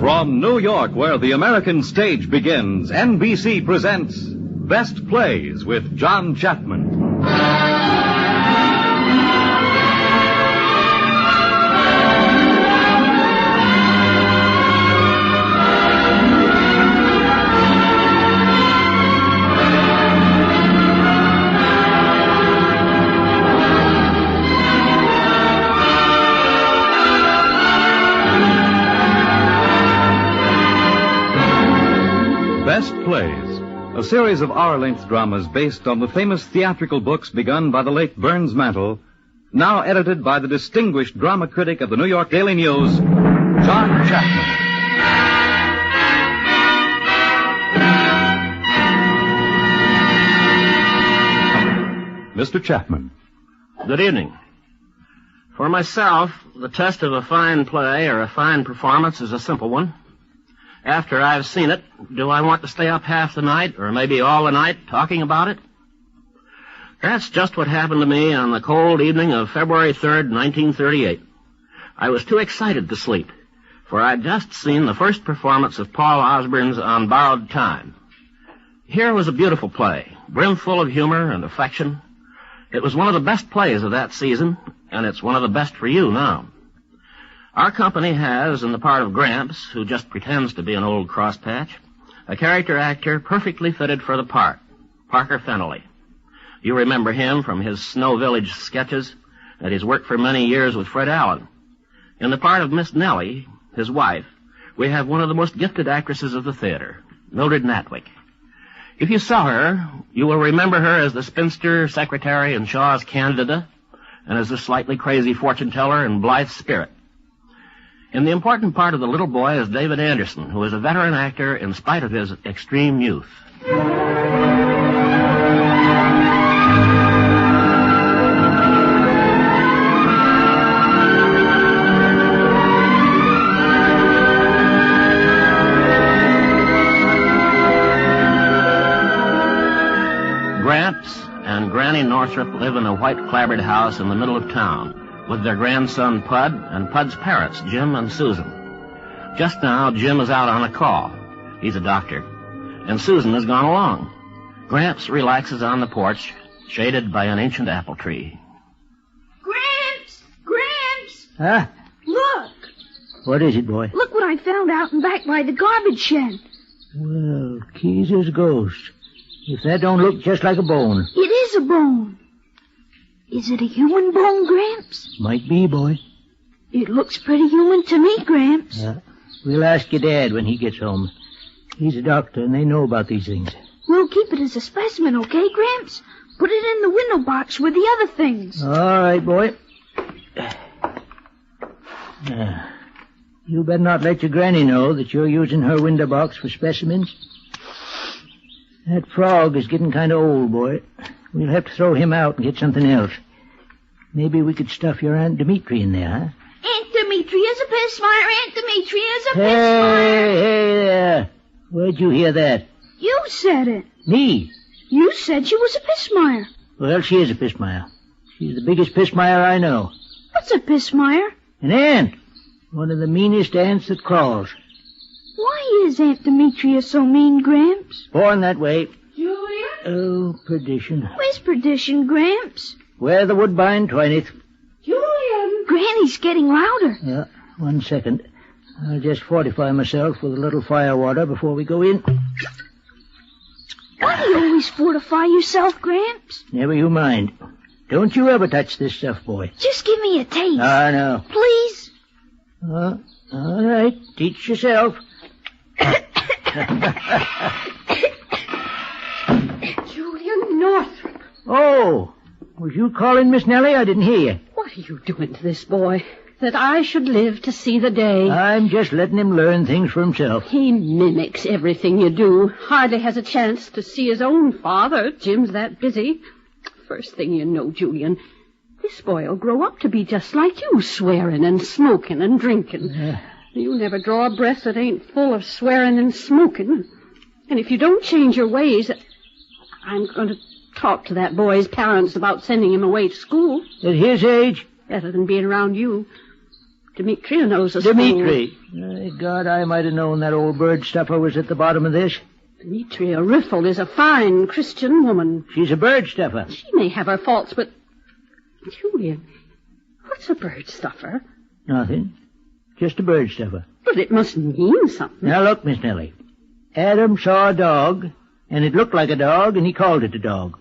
From New York, where the American stage begins, NBC presents Best Plays with John Chapman. Best Plays, a series of hour-length dramas based on the famous theatrical books begun by the late Burns Mantle, now edited by the distinguished drama critic of the New York Daily News, John Chapman. Mr. Chapman. Good evening. For myself, the test of a fine play or a fine performance is a simple one. After I've seen it, do I want to stay up half the night, or maybe all the night, talking about it? That's just what happened to me on the cold evening of February 3rd, 1938. I was too excited to sleep, for I'd just seen the first performance of Paul Osborne's On Borrowed Time. Here was a beautiful play, brimful of humor and affection. It was one of the best plays of that season, and it's one of the best for you now. Our company has, in the part of Gramps, who just pretends to be an old crosspatch, a character actor perfectly fitted for the part, Parker Fennelly. You remember him from his Snow Village sketches, and his work for many years with Fred Allen. In the part of Miss Nellie, his wife, we have one of the most gifted actresses of the theater, Mildred Natwick. If you saw her, you will remember her as the spinster secretary in Shaw's Candida, and as the slightly crazy fortune-teller in Blythe's Spirit. In the important part of the little boy is David Anderson, who is a veteran actor in spite of his extreme youth. Gramps and Granny Northrop live in a white clapboard house in the middle of town, with their grandson Pud and Pud's parents, Jim and Susan. Just now, Jim is out on a call. He's a doctor. And Susan has gone along. Gramps relaxes on the porch, shaded by an ancient apple tree. Gramps! Gramps! Huh? Look! What is it, boy? Look what I found out and back by the garbage shed. Well, Keezer's ghost. If that don't look just like a bone. It is a bone. Is it a human bone, Gramps? Might be, boy. It looks pretty human to me, Gramps. We'll ask your dad when he gets home. He's a doctor, and they know about these things. We'll keep it as a specimen, okay, Gramps? Put it in the window box with the other things. All right, boy. You better not let your granny know that you're using her window box for specimens. That frog is getting kind of old, boy. We'll have to throw him out and get something else. Maybe we could stuff your Aunt Demetria in there, huh? Aunt Demetria's a pismire. Aunt Demetria's a pismire. Hey there. Where'd you hear that? You said it. Me? You said she was a pismire. Well, she is a pismire. She's the biggest pismire I know. What's a pismire? An ant. One of the meanest ants that crawls. Why is Aunt Demetria so mean, Gramps? Born that way. Julia? Oh, perdition. Where's perdition, Gramps? Where the woodbine, twineth. Julian! Granny's getting louder. Yeah, 1 second. I'll just fortify myself with a little fire water before we go in. Why do you always fortify yourself, Gramps? Never you mind. Don't you ever touch this stuff, boy. Just give me a taste. No. Please? All right. Teach yourself. Julian Northrop. Oh, was you calling Miss Nellie? I didn't hear you. What are you doing to this boy? That I should live to see the day. I'm just letting him learn things for himself. He mimics everything you do. Hardly has a chance to see his own father. Jim's that busy. First thing you know, Julian, this boy will grow up to be just like you, swearing and smoking and drinking. You never draw a breath that ain't full of swearing and smoking. And if you don't change your ways, I'm going to talk to that boy's parents about sending him away to school. At his age? Better than being around you. Demetria knows us. Demetri. God, I might have known that old bird stuffer was at the bottom of this. Demetria Riffle is a fine Christian woman. She's a bird stuffer. She may have her faults, but... Julian, what's a bird stuffer? Nothing. Just a bird stuffer. But it must mean something. Now look, Miss Nellie. Adam saw a dog, and it looked like a dog, and he called it a dog.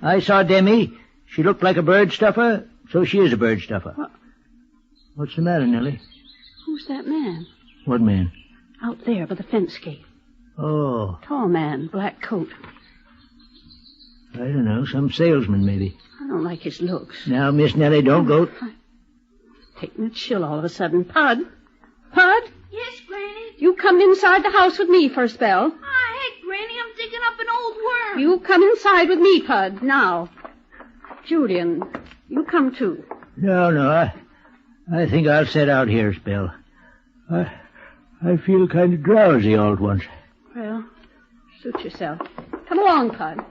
I saw Demi. She looked like a bird stuffer, so she is a bird stuffer. What's the matter, Nellie? Who's that man? What man? Out there by the fence gate. Oh. Tall man, black coat. I don't know, some salesman, maybe. I don't like his looks. Now, Miss Nellie, don't go... Taking a chill all of a sudden. Pud? Pud? Yes, Granny? You come inside the house with me for a spell. Hey, Granny, I'm digging up an old worm. You come inside with me, Pud, now. Julian, you come too. No, I think I'll set out here a spell. I feel kind of drowsy all at once. Well, suit yourself. Come along, Pud.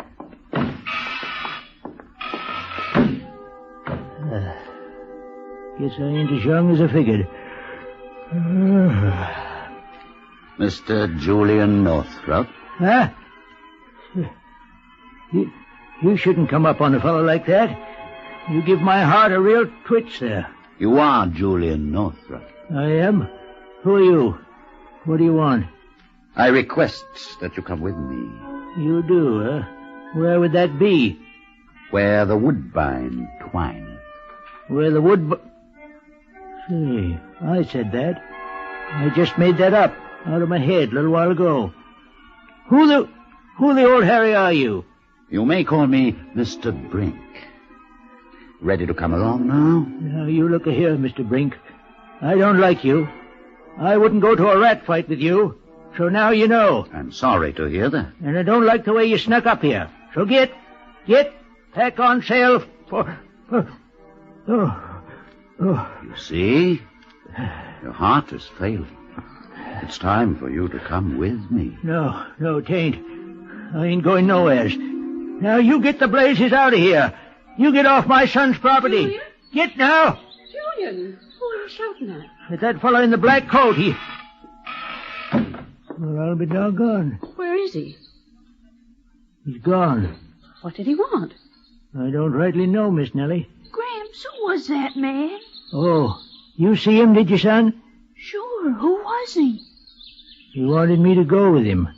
Guess I ain't as young as I figured. Mr. Julian Northrop. Huh? You shouldn't come up on a fellow like that. You give my heart a real twitch there. You are Julian Northrop. I am? Who are you? What do you want? I request that you come with me. You do, huh? Where would that be? Where the woodbine twineth. Where the Say, I said that. I just made that up out of my head a little while ago. Who the old Harry are you? You may call me Mr. Brink. Ready to come along now? Now, you look here, Mr. Brink. I don't like you. I wouldn't go to a rat fight with you. So now you know. I'm sorry to hear that. And I don't like the way you snuck up here. So get, pack on sail for... You see? Your heart is failing. It's time for you to come with me. No, tain't. I ain't going nowheres. Now you get the blazes out of here. You get off my son's property. Julian? Get now. Julian, who are you shouting at? With that fellow in the black coat, Well, I'll be doggone. Where is he? He's gone. What did he want? I don't rightly know, Miss Nellie. Gramps, who was that man? Oh, you see him, did you, son? Sure, who was he? He wanted me to go with him.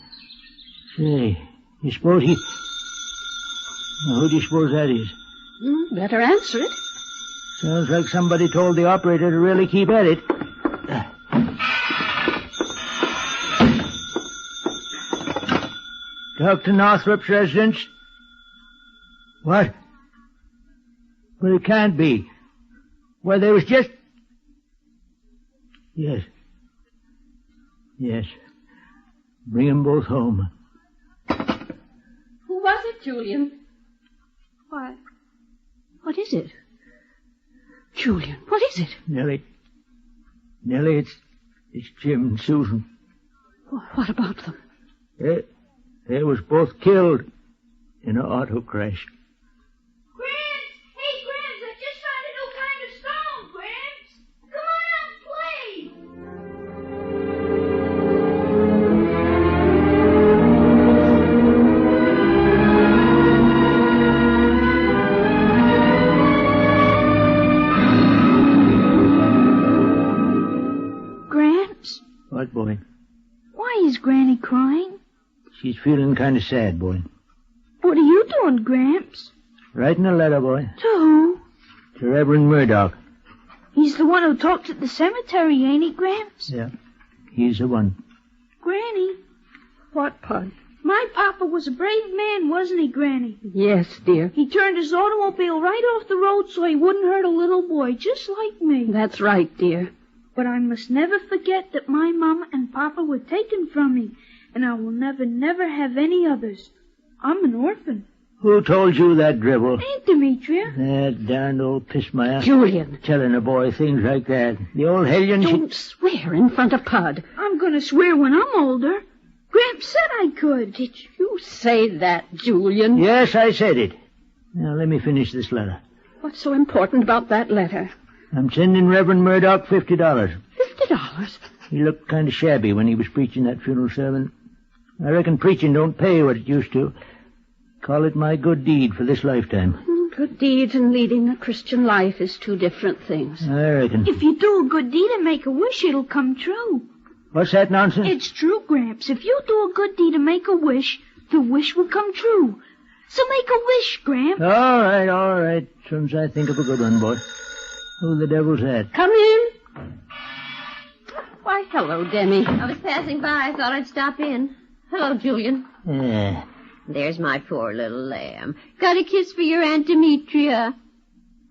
Say, you suppose he... Now, who do you suppose that is? Better answer it. Sounds like somebody told the operator to really keep at it. Dr. Northrop's residence? What? But it can't be. Well, there was just... Yes. Bring them both home. Who was it, Julian? Why? What is it? Julian, what is it? Nellie, it's Jim and Susan. What about them? They was both killed in an auto crash. Gramps! Hey, Gramps, I just found a new kind of stone, Gramps! Come on out and play! Gramps? What, boy? Why is Granny crying? She's feeling kind of sad, boy. What are you doing, Gramps? Writing a letter, boy. To who? To Reverend Murdoch. He's the one who talks at the cemetery, ain't he, Gramps? Yeah, he's the one. Granny, What, Pud? my papa was a brave man, wasn't he, Granny? Yes, dear. He turned his automobile right off the road so he wouldn't hurt a little boy, just like me. That's right, dear. But I must never forget that my mama and papa were taken from me, and I will never have any others. I'm an orphan. Who told you that dribble? Aunt Demetria. That darned old pismire. Julian. Telling a boy things like that. The old hellion... Don't swear in front of Pud. I'm going to swear when I'm older. Gramps said I could. Did you say that, Julian? Yes, I said it. Now, let me finish this letter. What's so important about that letter? I'm sending Reverend Murdoch $50. $50? He looked kind of shabby when he was preaching that funeral sermon. I reckon preaching don't pay what it used to. Call it my good deed for this lifetime. Good deeds and leading a Christian life is two different things. I reckon. If you do a good deed and make a wish, it'll come true. What's that nonsense? It's true, Gramps. If you do a good deed and make a wish, the wish will come true. So make a wish, Gramps. All right. Soon as I think of a good one, boy. Who the devil's that? Come in. Why, hello, Demi. I was passing by. I thought I'd stop in. Hello, Julian. Yeah. There's my poor little lamb. Got a kiss for your Aunt Demetria.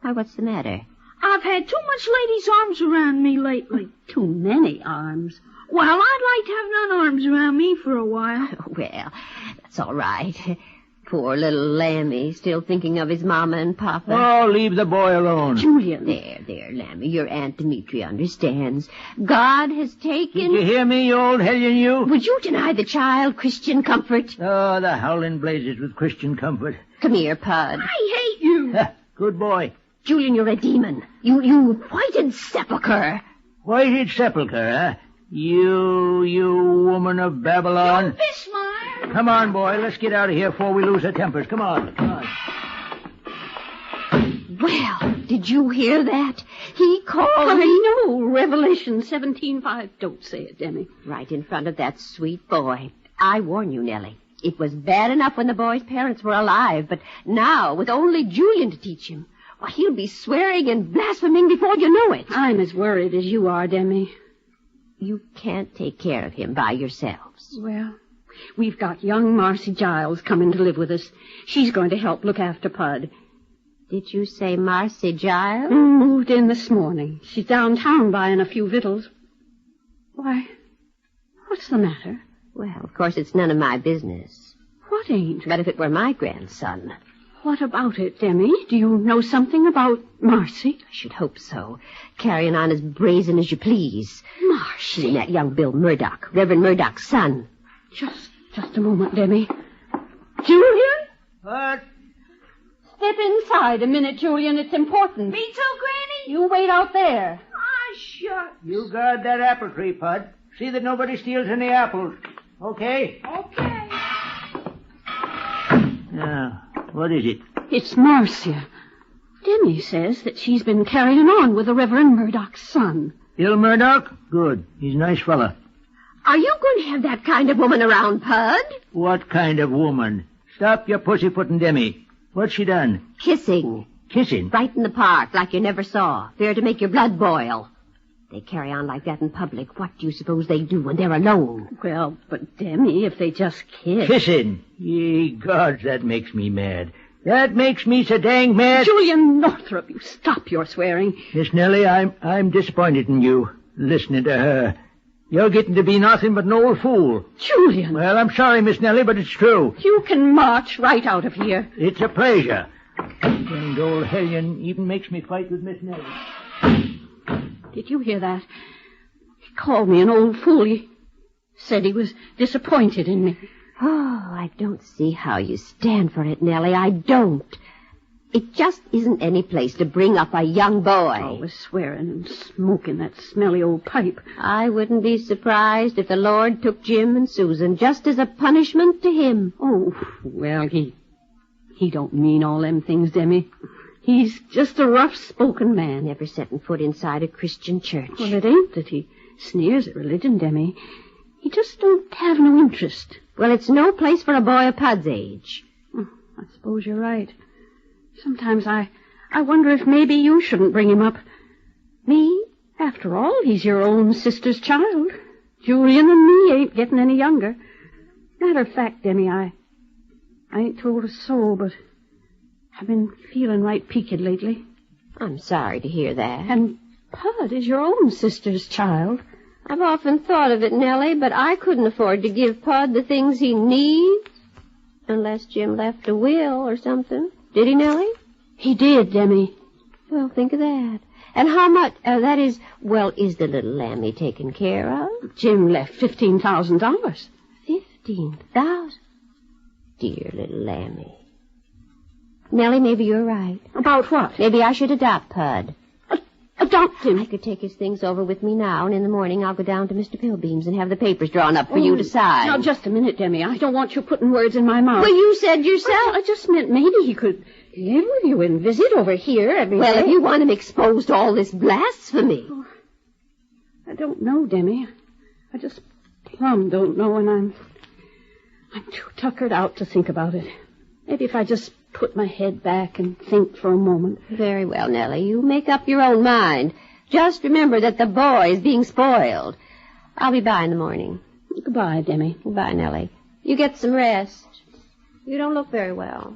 Why, what's the matter? I've had too much ladies' arms around me lately. Too many arms. Well, I'd like to have none arms around me for a while. Well, that's all right. Poor little Lammy, still thinking of his mama and papa. Oh, leave the boy alone. Julian. There, Lammy. Your Aunt Demetria understands. God has taken... Did you hear me, you old hellion, you? Would you deny the child Christian comfort? Oh, the howling blazes with Christian comfort. Come here, Pud. I hate you. Good boy. Julian, you're a demon. You whited sepulchre. Whited sepulchre, huh? You woman of Babylon. Pismire. Come on, boy. Let's get out of here before we lose our tempers. Come on. Well, did you hear that? He called me... I know. Revelation 17:5. Don't say it, Demi. Right in front of that sweet boy. I warn you, Nellie. It was bad enough when the boy's parents were alive, but now, with only Julian to teach him, why, he'll be swearing and blaspheming before you know it. I'm as worried as you are, Demi. You can't take care of him by yourselves. Well, we've got young Marcy Giles coming to live with us. She's going to help look after Pud. Did you say Marcy Giles? Moved in this morning. She's downtown buying a few victuals. Why, what's the matter? Well, of course, it's none of my business. What ain't? But if it were my grandson... What about it, Demi? Do you know something about Marcy? I should hope so. Carrying on as brazen as you please. Marcy? And that young Bill Murdoch, Reverend Murdoch's son. Just a moment, Demi. Julian? What? Step inside a minute, Julian. It's important. Me too, Granny? You wait out there. Ah, shucks. You guard that apple tree, Pud. See that nobody steals any apples. Okay? Okay. Now, what is it? It's Marcia. Demi says that she's been carrying on with the Reverend Murdoch's son. Bill Murdoch? Good. He's a nice fella. Are you going to have that kind of woman around, Pud? What kind of woman? Stop your pussyfooting, Demi. What's she done? Kissing. Kissing? Right in the park, like you never saw. Fair to make your blood boil. They carry on like that in public. What do you suppose they do when they're alone? Well, but Demi, if they just kiss... Kissing? Ye gods, that makes me mad. That makes me so dang mad. Julian Northrop, you stop your swearing. Miss Nellie, I'm disappointed in you, listening to her. You're getting to be nothing but an old fool. Julian! Well, I'm sorry, Miss Nellie, but it's true. You can march right out of here. It's a pleasure. Danged old hellion even makes me fight with Miss Nellie. Did you hear that? He called me an old fool. He said he was disappointed in me. Oh, I don't see how you stand for it, Nellie. I don't. It just isn't any place to bring up a young boy. Always swearing and smoking that smelly old pipe. I wouldn't be surprised if the Lord took Jim and Susan just as a punishment to him. Oh, well, he don't mean all them things, Demi. He's just a rough-spoken man. Never setting foot inside a Christian church. Well, it ain't that he sneers at religion, Demi. He just don't have no interest. Well, it's no place for a boy of Pud's age. I suppose you're right. Sometimes I wonder if maybe you shouldn't bring him up. Me? After all, he's your own sister's child. Julian and me ain't getting any younger. Matter of fact, Demi, I ain't told a soul, but I've been feeling right peaked lately. I'm sorry to hear that. And Pud is your own sister's child. I've often thought of it, Nellie, but I couldn't afford to give Pud the things he needs. Unless Jim left a will or something. Did he, Nellie? He did, Demi. Well, think of that. And how much, is the little lammy taken care of? Jim left $15,000. $15,000? Dear little lammy. Nellie, maybe you're right. About what? Maybe I should adopt Pud. Adopt him. I could take his things over with me now, and in the morning I'll go down to Mr. Pilbeam's and have the papers drawn up for you to sign. Now, just a minute, Demi. I don't want you putting words in my mouth. Well, you said yourself. I just meant maybe he could live with you and visit over here every day. Well, if you want him exposed to all this blasphemy. Oh, I don't know, Demi. I just plumb don't know, and I'm too tuckered out to think about it. Maybe if I just put my head back and think for a moment. Very well, Nellie. You make up your own mind. Just remember that the boy is being spoiled. I'll be by in the morning. Goodbye, Demi. Goodbye, Nellie. You get some rest. You don't look very well.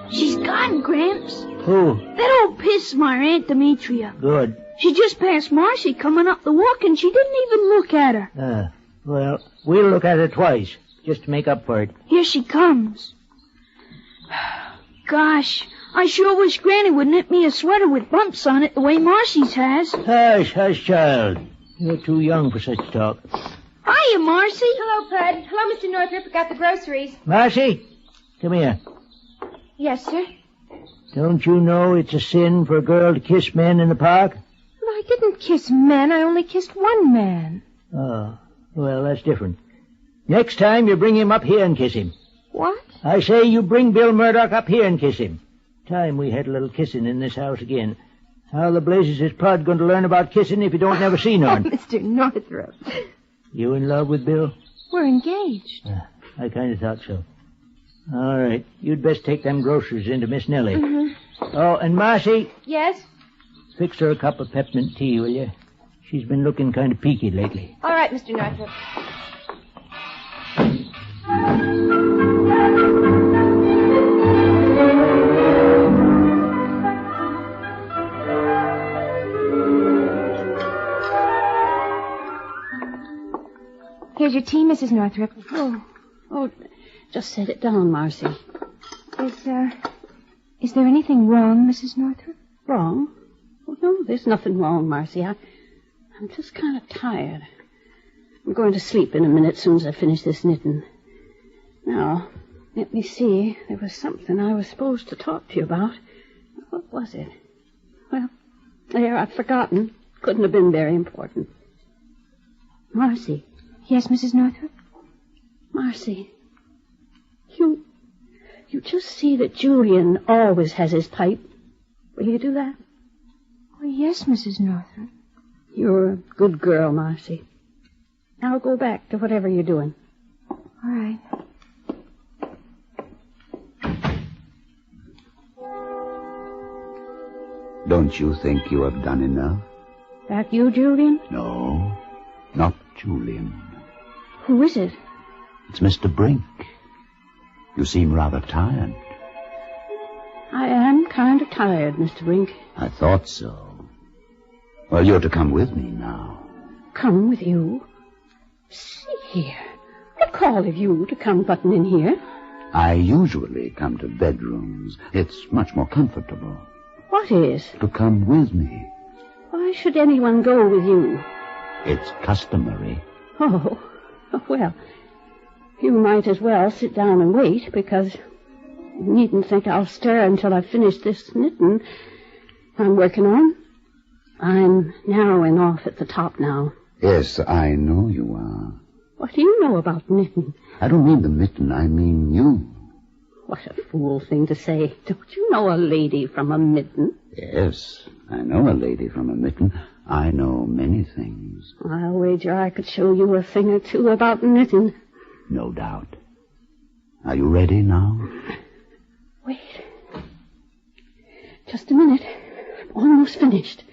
She's gone, Gramps. Who? That old pismire, Aunt Demetria. Good. She just passed Marcy coming up the walk, and she didn't even look at her. Well, we'll look at her twice, just to make up for it. Here she comes. Gosh, I sure wish Granny would knit me a sweater with bumps on it the way Marcy's has. Hush, child. You're too young for such talk. Hiya, Marcy. Hello, Pud. Hello, Mr. Northrop. I got the groceries. Marcy, come here. Yes, sir. Don't you know it's a sin for a girl to kiss men in the park? Well, I didn't kiss men. I only kissed one man. Oh, well, that's different. Next time, you bring him up here and kiss him. What? I say you bring Bill Murdoch up here and kiss him. Time we had a little kissing in this house again. How the blazes is Pud going to learn about kissing if he don't never see none? Mr. Northrop. You in love with Bill? We're engaged. I kind of thought so. All right. You'd best take them groceries into Miss Nellie. Mm-hmm. Oh, and Marcy, Yes? fix her a cup of peppermint tea, will you? She's been looking kind of peaky lately. All right, Mr. Northrop. Here's your tea, Mrs. Northrop. Oh, just set it down, Marcy. Is there anything wrong, Mrs. Northrop? Wrong? Oh, no, there's nothing wrong, Marcy. I'm just kind of tired. I'm going to sleep in a minute as soon as I finish this knitting. Now, let me see. There was something I was supposed to talk to you about. What was it? Well, there, I've forgotten. Couldn't have been very important. Marcy. Yes, Mrs. Northrop? Marcy. You just see that Julian always has his pipe. Will you do that? Oh, yes, Mrs. Northrop. You're a good girl, Marcy. Now go back to whatever you're doing. All right. Don't you think you have done enough? That you, Julian? No, not Julian. Who is it? It's Mr. Brink. You seem rather tired. I am kind of tired, Mr. Brink. I thought so. Well, you're to come with me now. Come with you? See here. What call have you to come button in here? I usually come to bedrooms. It's much more comfortable. What is? To come with me. Why should anyone go with you? It's customary. Oh, well, you might as well sit down and wait, because you needn't think I'll stir until I've finished this knitting I'm working on. I'm narrowing off at the top now. Yes, I know you are. What do you know about knitting? I don't mean the mitten, I mean you. What a fool thing to say. Don't you know a lady from a mitten? Yes, I know a lady from a mitten. I know many things. I'll wager I could show you a thing or two about knitting. No doubt. Are you ready now? Wait. Just a minute. I'm almost finished.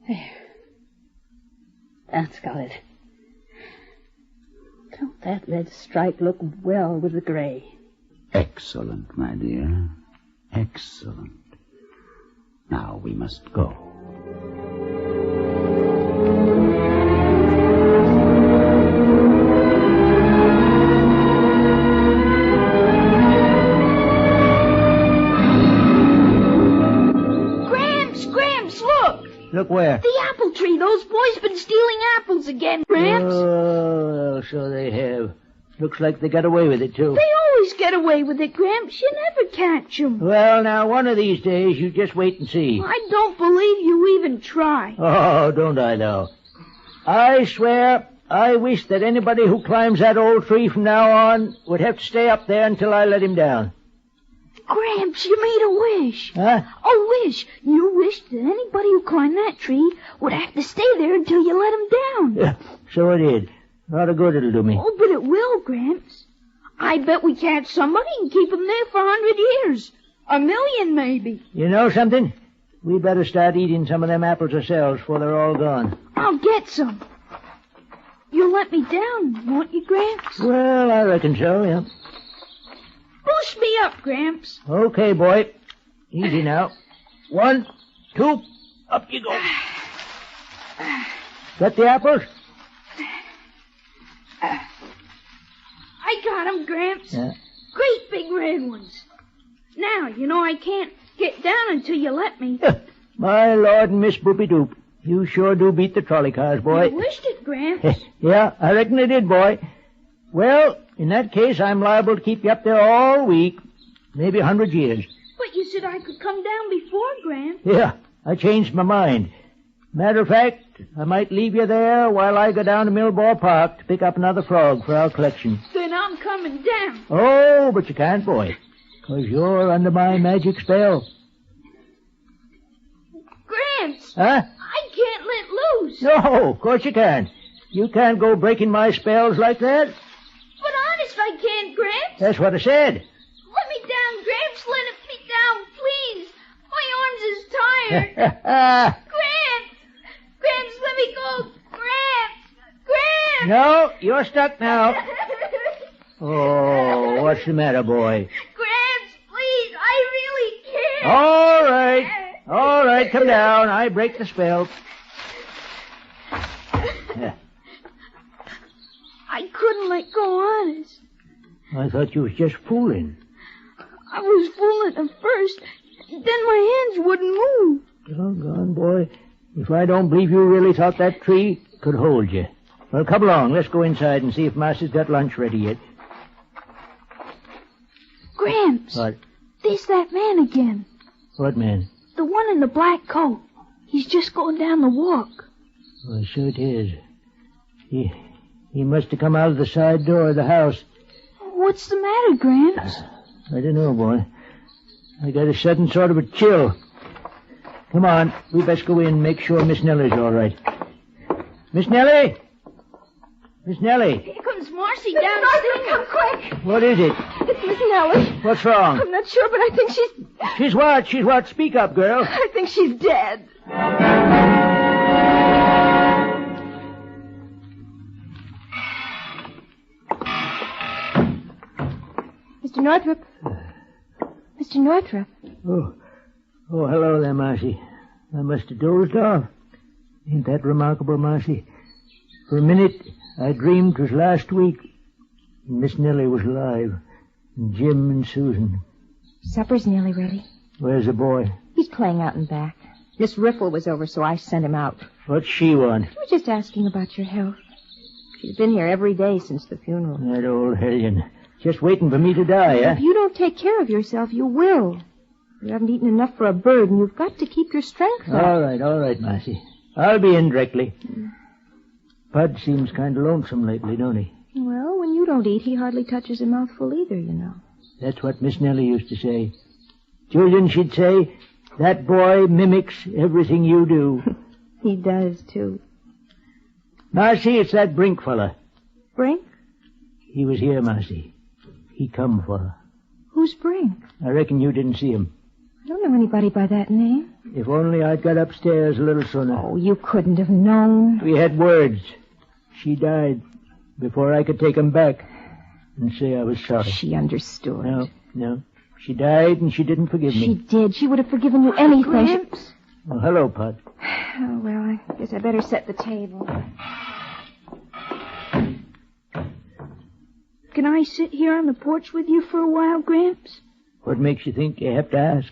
There. That's got it. Don't that red stripe look well with the gray? Excellent, my dear. Excellent. Now we must go. Gramps, look! Look where? The apple tree. Those boys been stealing apples again. so they have. Looks like they got away with it, too. They always get away with it, Gramps. You never catch 'em. Well, now, one of these days, you just wait and see. I don't believe you even try. Oh, don't I, though? I swear, I wish that anybody who climbs that old tree from now on would have to stay up there until I let him down. Gramps, you made a wish. Huh? A wish. You wished that anybody who climbed that tree would have to stay there until you let him down. Yeah, so it did. A lot of good it'll do me. Oh, but it will, Gramps. I bet we catch somebody and keep them there for 100 years. 1,000,000, maybe. You know something? We better start eating some of them apples ourselves before they're all gone. I'll get some. You'll let me down, won't you, Gramps? Well, I reckon so, yeah. Boost me up, Gramps. Okay, boy. Easy now. 1, 2, up you go. Got the apples? I got 'em, Gramps. Yeah. Great big red ones. Now, you know I can't get down until you let me. My Lord and Miss Boopy-Doop, you sure do beat the trolley cars, boy. I wished it, Gramps. Yeah, I reckon they did, boy. Well, in that case, I'm liable to keep you up there all week, maybe 100 years. But you said I could come down before, Gramps. Yeah, I changed my mind. Matter of fact, I might leave you there while I go down to Millball Park to pick up another frog for our collection. Then I'm coming down. Oh, but you can't, boy, 'cause you're under my magic spell. Gramps! Huh? I can't let loose. No, of course you can't. You can't go breaking my spells like that. But honest, I can't, Gramps. That's what I said. Let me down, Gramps. Let me down, please. My arms is tired. Gramps! Gramps, let me go. Gramps! Gramps! No, you're stuck now. Oh, what's the matter, boy? Gramps, please, I really can't. All right, come down. I break the spell. I couldn't let go honest. I thought you was just fooling. I was fooling at first. Then my hands wouldn't move. Doggone, boy. If I don't believe you really thought that tree could hold you. Well, come along. Let's go inside and see if Master's got lunch ready yet. Gramps. What? There's that man again. What man? The one in the black coat. He's just going down the walk. Well, sure it is. He must have come out of the side door of the house. What's the matter, Gramps? I don't know, boy. I got a sudden sort of a chill. Come on, we best go in and make sure Miss Nellie's all right. Miss Nellie? Miss Nellie? Here comes Marcy downstairs. Come quick. What is it? It's Miss Nellie. What's wrong? I'm not sure, but I think she's... She's what? She's what? Speak up, girl. I think she's dead. Mr. Northrup. Mr. Northrup. Oh, hello there, Marcy. I must have dozed off. Ain't that remarkable, Marcy? For a minute, I dreamed it was last week. And Miss Nellie was alive. And Jim and Susan. Supper's nearly ready. Where's the boy? He's playing out in back. Miss Riffle was over, so I sent him out. What's she want? She was just asking about your health. She's been here every day since the funeral. That old hellion. Just waiting for me to die, huh? If you don't take care of yourself, you will. You haven't eaten enough for a bird, and you've got to keep your strength up. All right, Marcy. I'll be in directly. Pud seems kind of lonesome lately, don't he? Well, when you don't eat, he hardly touches a mouthful either, you know. That's what Miss Nellie used to say. Julian, she'd say, that boy mimics everything you do. He does, too. Marcy, it's that Brink fella. Brink? He was here, Marcy. He come for her. Who's Brink? I reckon you didn't see him. I don't know anybody by that name. If only I'd got upstairs a little sooner. Oh, you couldn't have known. We had words. She died before I could take him back and say I was sorry. She understood. No. She died and she didn't forgive me. She did. She would have forgiven you anything. Gramps? Oh, hello, Pud. Oh, well, I guess I better set the table. Can I sit here on the porch with you for a while, Gramps? What makes you think you have to ask?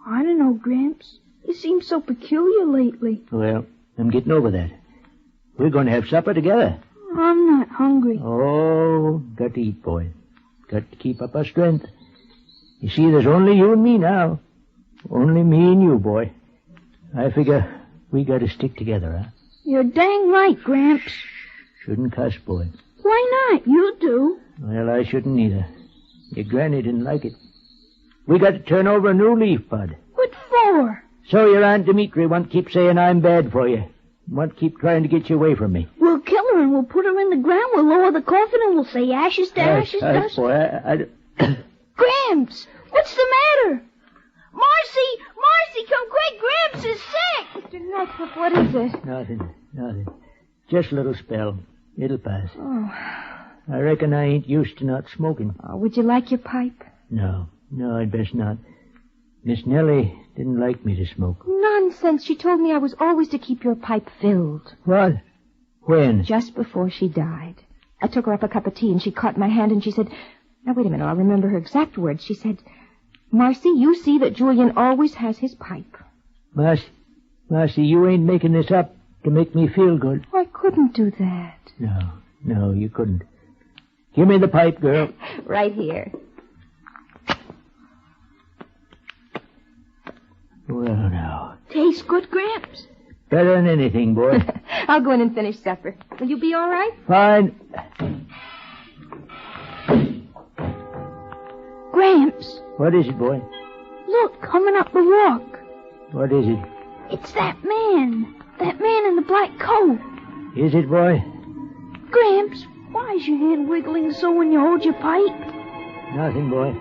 I don't know, Gramps. You seem so peculiar lately. Well, I'm getting over that. We're going to have supper together. I'm not hungry. Oh, got to eat, boy. Got to keep up our strength. You see, there's only you and me now. Only me and you, boy. I figure we got to stick together, huh? You're dang right, Gramps. Shouldn't cuss, boy. Why not? You do. Well, I shouldn't either. Your granny didn't like it. We got to turn over a new leaf, Pud. What for? So your Aunt Demetria won't keep saying I'm bad for you. Won't keep trying to get you away from me. We'll kill her and we'll put her in the ground. We'll lower the coffin and we'll say ashes to ashes dust. Boy, Gramps, what's the matter? Marcy, come quick. Gramps is sick. Mr. Northrop, what is it? Nothing. Just a little spell. It'll pass. Oh. I reckon I ain't used to not smoking. Oh, would you like your pipe? No, I'd best not. Miss Nellie didn't like me to smoke. Nonsense. She told me I was always to keep your pipe filled. What? When? Just before she died. I took her up a cup of tea and she caught my hand and she said, now wait a minute, I'll remember her exact words. She said, Marcy, you see that Julian always has his pipe. Marcy, you ain't making this up to make me feel good. I couldn't do that. No, you couldn't. Give me the pipe, girl. Right here. Well, now. Tastes good, Gramps? Better than anything, boy. I'll go in and finish supper. Will you be all right? Fine. Gramps. What is it, boy? Look, coming up the walk. What is it? It's that man. That man in the black coat. Is it, boy? Gramps, why is your hand wiggling so when you hold your pipe? Nothing, boy.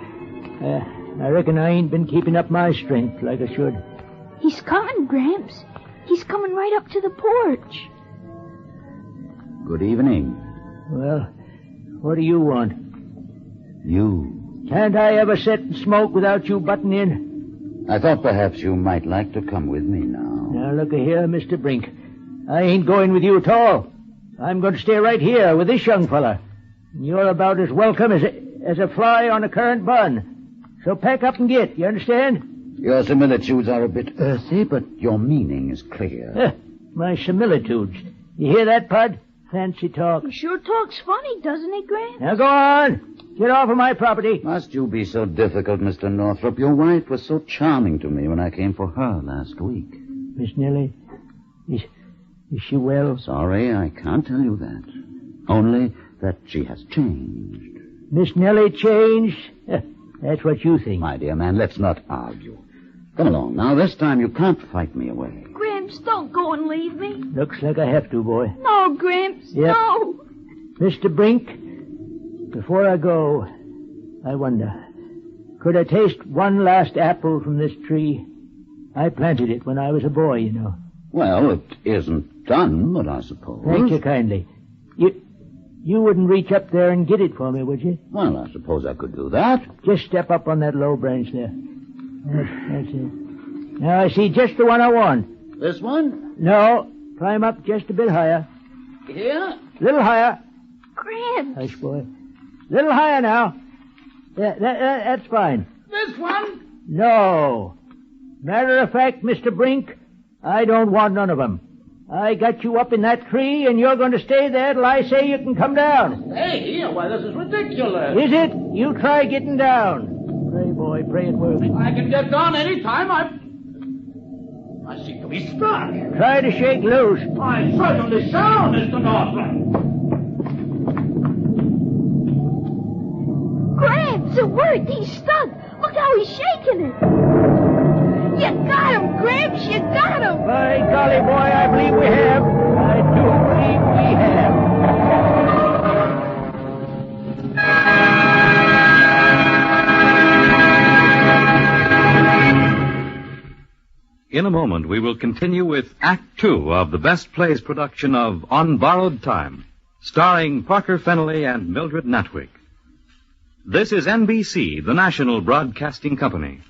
I reckon I ain't been keeping up my strength like I should. He's coming, Gramps. He's coming right up to the porch. Good evening. Well, what do you want? You. Can't I ever sit and smoke without you butting in? I thought perhaps you might like to come with me now. Now, look here, Mr. Brink. I ain't going with you at all. I'm going to stay right here with this young fella. You're about as welcome as a fly on a currant bun. So pack up and get, you understand? Your similitudes are a bit earthy, but your meaning is clear. My similitudes. You hear that, Pud? Fancy talk. He sure talks funny, doesn't he, Gramps? Now go on. Get off of my property. Must you be so difficult, Mr. Northrop? Your wife was so charming to me when I came for her last week. Miss Nellie, is she well? Sorry, I can't tell you that. Only that she has changed. Miss Nellie changed? That's what you think. My dear man, let's not argue. Come along now. This time you can't fight me away. Gramps, don't go and leave me. Looks like I have to, boy. No, Gramps, Yep. no. Mr. Brink, before I go, I wonder, could I taste one last apple from this tree? I planted it when I was a boy, you know. Well, it isn't done, but I suppose. Thank you kindly. You wouldn't reach up there and get it for me, would you? Well, I suppose I could do that. Just step up on that low branch there. That's it. Now I see just the one I want. This one? No, climb up just a bit higher. Here? Little higher. Gramps. Hush, boy. Little higher now. That's fine. This one? No. Matter of fact, Mr. Brink, I don't want none of them. I got you up in that tree, and you're going to stay there till I say you can come down. Hey, here, why, this is ridiculous. Is it? You try getting down. Pray, boy, pray it works. I can get down any time. I seem to be stuck. Try to shake loose. I certainly shall, Mr. Northrop. Gramps, it worked. He's stuck. Look how he's shaking it. You got him, Gramps. You got him. By golly, boy, I believe we have. I do believe we have. In a moment, we will continue with Act 2 of the Best Plays production of On Borrowed Time, starring Parker Fennelly and Mildred Natwick. This is NBC, the national broadcasting company.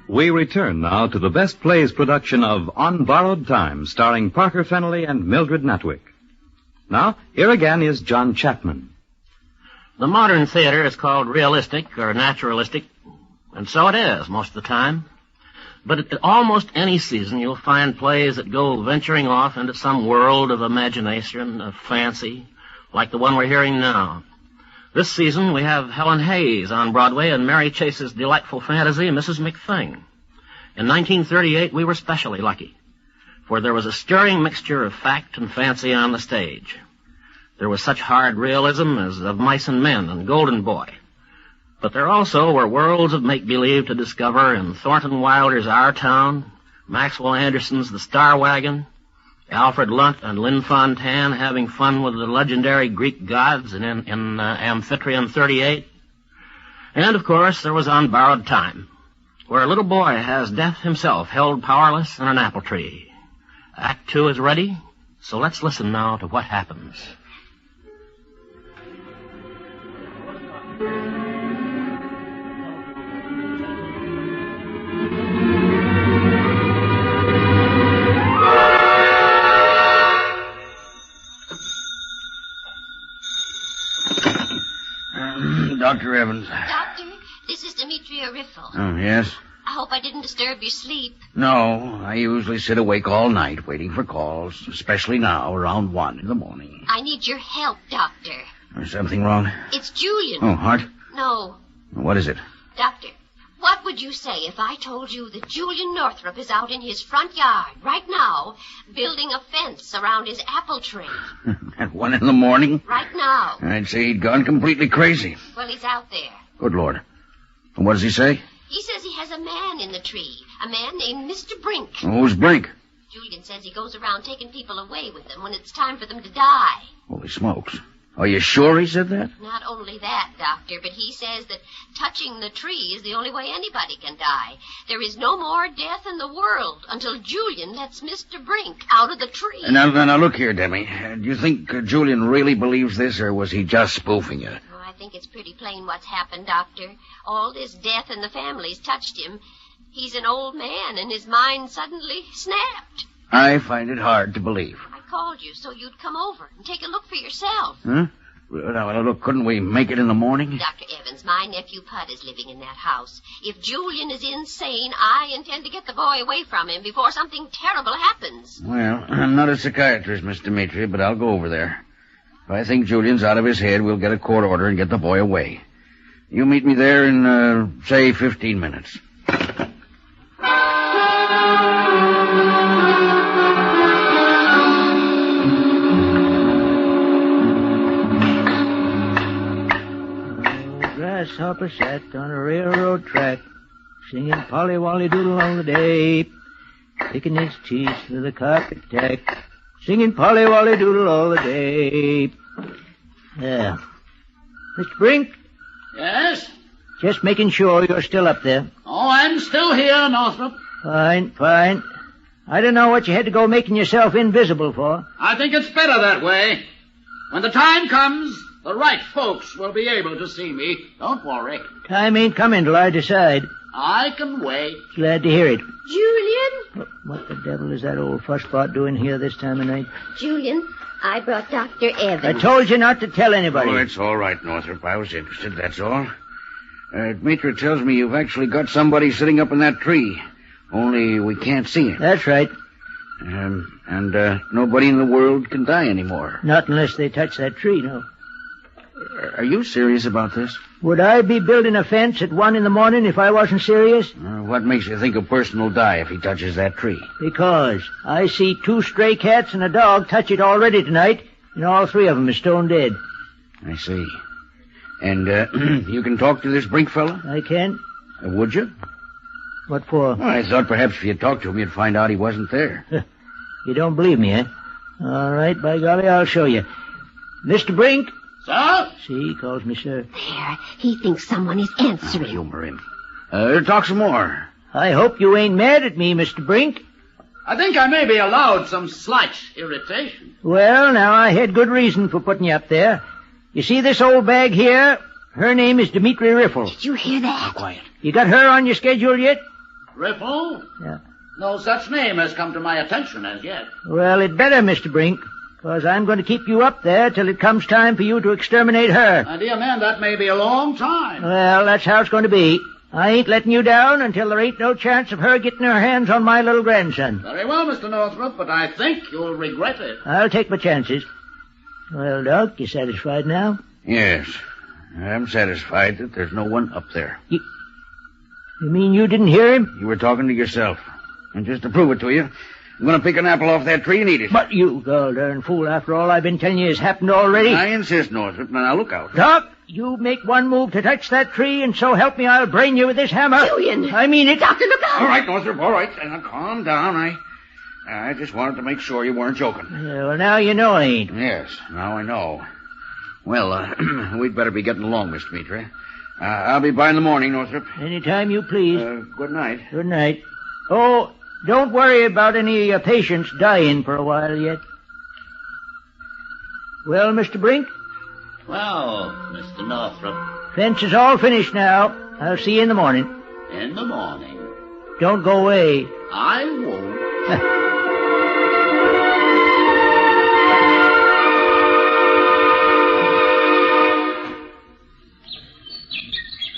We return now to the Best Plays production of On Borrowed Time, starring Parker Fennelly and Mildred Natwick. Now, here again is John Chapman. The modern theater is called realistic or naturalistic, and so it is most of the time. But at almost any season, you'll find plays that go venturing off into some world of imagination, of fancy, like the one we're hearing now. This season, we have Helen Hayes on Broadway and Mary Chase's delightful fantasy, Mrs. McThing. In 1938, we were specially lucky, for there was a stirring mixture of fact and fancy on the stage. There was such hard realism as Of Mice and Men and Golden Boy. But there also were worlds of make-believe to discover in Thornton Wilder's Our Town, Maxwell Anderson's The Star Wagon, Alfred Lunt and Lynn Fontanne having fun with the legendary Greek gods in Amphitryon 38. And, of course, there was On Borrowed Time, where a little boy has death himself held powerless in an apple tree. Act 2 is ready, so let's listen now to what happens. Dr. Evans. Doctor, this is Demetria Riffle. Oh, yes? I hope I didn't disturb your sleep. No, I usually sit awake all night waiting for calls, especially now around 1 in the morning. I need your help, Doctor. Is something wrong? It's Julian. Oh, heart? No. What is it? Doctor, what would you say if I told you that Julian Northrup is out in his front yard right now building a fence around his apple tree? At 1 in the morning? Right now. I'd say he'd gone completely crazy. Well, he's out there. Good Lord. And what does he say? He says he has a man in the tree, a man named Mr. Brink. Who's Brink? Julian says he goes around taking people away with him when it's time for them to die. Holy smokes. Are you sure he said that? Not only that, Doctor, but he says that touching the tree is the only way anybody can die. There is no more death in the world until Julian lets Mr. Brink out of the tree. Now, look here, Demi. Do you think Julian really believes this, or was he just spoofing you? Oh, I think it's pretty plain what's happened, Doctor. All this death in the family's touched him. He's an old man, and his mind suddenly snapped. I find it hard to believe. I called you so you'd come over and take a look for yourself. Huh? Now, look, couldn't we make it in the morning? Dr. Evans, my nephew Pud is living in that house. If Julian is insane, I intend to get the boy away from him before something terrible happens. Well, I'm not a psychiatrist, Miss Demetria, but I'll go over there. If I think Julian's out of his head, we'll get a court order and get the boy away. You meet me there in, say, 15 minutes. Grasshopper sat on a railroad track, singing Polly Wolly Doodle all the day, picking his teeth with a carpet tack, singing Polly Wolly Doodle all the day. Yeah. Mr. Brink? Yes? Just making sure you're still up there. Oh, I'm still here, Northrop. Fine. I don't know what you had to go making yourself invisible for. I think it's better that way. When the time comes, the right folks will be able to see me. Don't worry. Time ain't coming till I decide. I can wait. Glad to hear it. Julian? What the devil is that old fusspot doing here this time of night? Julian, I brought Dr. Evans. I told you not to tell anybody. Oh, it's all right, Northrop. I was interested, that's all. Demetria tells me you've actually got somebody sitting up in that tree. Only we can't see him. That's right. And nobody in the world can die anymore. Not unless they touch that tree, no. Are you serious about this? Would I be building a fence at 1 in the morning if I wasn't serious? What makes you think a person will die if he touches that tree? Because I see 2 stray cats and a dog touch it already tonight, and all 3 of them are stone dead. I see. And you can talk to this Brink fella? I can. Would you? What for? Well, I thought perhaps if you talked to him, you'd find out he wasn't there. You don't believe me, eh? All right, by golly, I'll show you. Mr. Brink? Sir? See, he calls me sir. There, he thinks someone is answering. Humor him. Talk some more. I hope you ain't mad at me, Mr. Brink. I think I may be allowed some slight irritation. Well, now, I had good reason for putting you up there. You see this old bag here? Her name is Demetria Riffle. Did you hear that? Quiet. You got her on your schedule yet? Riffle? Yeah. No such name has come to my attention as yet. Well, it better, Mr. Brink. Because I'm going to keep you up there till it comes time for you to exterminate her. My dear man, that may be a long time. Well, that's how it's going to be. I ain't letting you down until there ain't no chance of her getting her hands on my little grandson. Very well, Mr. Northrop, but I think you'll regret it. I'll take my chances. Well, Doc, you satisfied now? Yes. I'm satisfied that there's no one up there. You mean you didn't hear him? You were talking to yourself. And just to prove it to you, I'm going to pick an apple off that tree and eat it. But you darn fool, after all I've been telling you has happened already. I insist, Northrop. Now look out. Doc, you make one move to touch that tree, and so help me, I'll brain you with this hammer. Julian! I mean it. Doctor, look out! All right, Northrop, all right. Now calm down. I just wanted to make sure you weren't joking. Yeah, well, now you know I ain't. Yes, now I know. Well, we'd better be getting along, Miss Demetria. I'll be by in the morning, Northrop. Anytime you please. Good night. Good night. Oh, don't worry about any patients dying for a while yet. Well, Mr. Brink? Well, Mr. Northrop, Fence is all finished now. I'll see you in the morning. in the morning. Don't go away. I won't.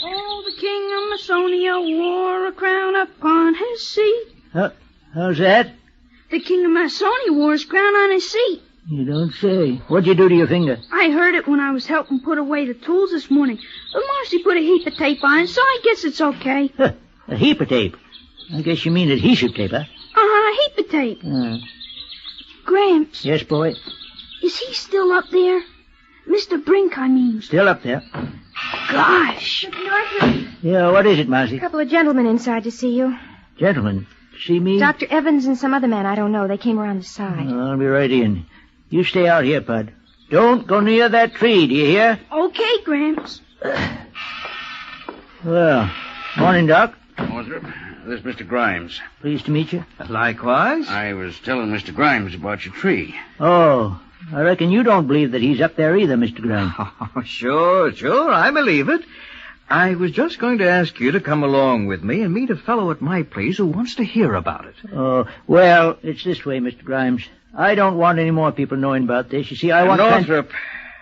Oh, the king of Masonia wore a crown upon his seat. How's that? The king of Masonia wore his crown on his seat. You don't say. What'd you do to your finger? I heard it when I was helping put away the tools this morning. But Marcy put a heap of tape on it, so I guess it's okay. A heap of tape. I guess you mean adhesive tape, huh? A heap of tape. Gramps, Yes, boy. is he still up there? Mr. Brink, I mean. Still up there. Gosh. Northrop, Yeah, what is it, Marcy? a couple of gentlemen inside to see you. Gentlemen, see me? Dr. Evans and some other man, I don't know. They came around the side. I'll be right in. You stay out here, Pud. Don't go near that tree, do you hear? Okay, Gramps. Well, morning, Doc. Northrop, this is Mr. Grimes. Pleased to meet you. Likewise. I was telling Mr. Grimes about your tree. Oh, I reckon you don't believe that he's up there either, Mr. Grimes. Oh, sure, I believe it. I was just going to ask you to come along with me and meet a fellow at my place who wants to hear about it. Oh, well, it's this way, Mr. Grimes. I don't want any more people knowing about this. You see, I want... Northrop,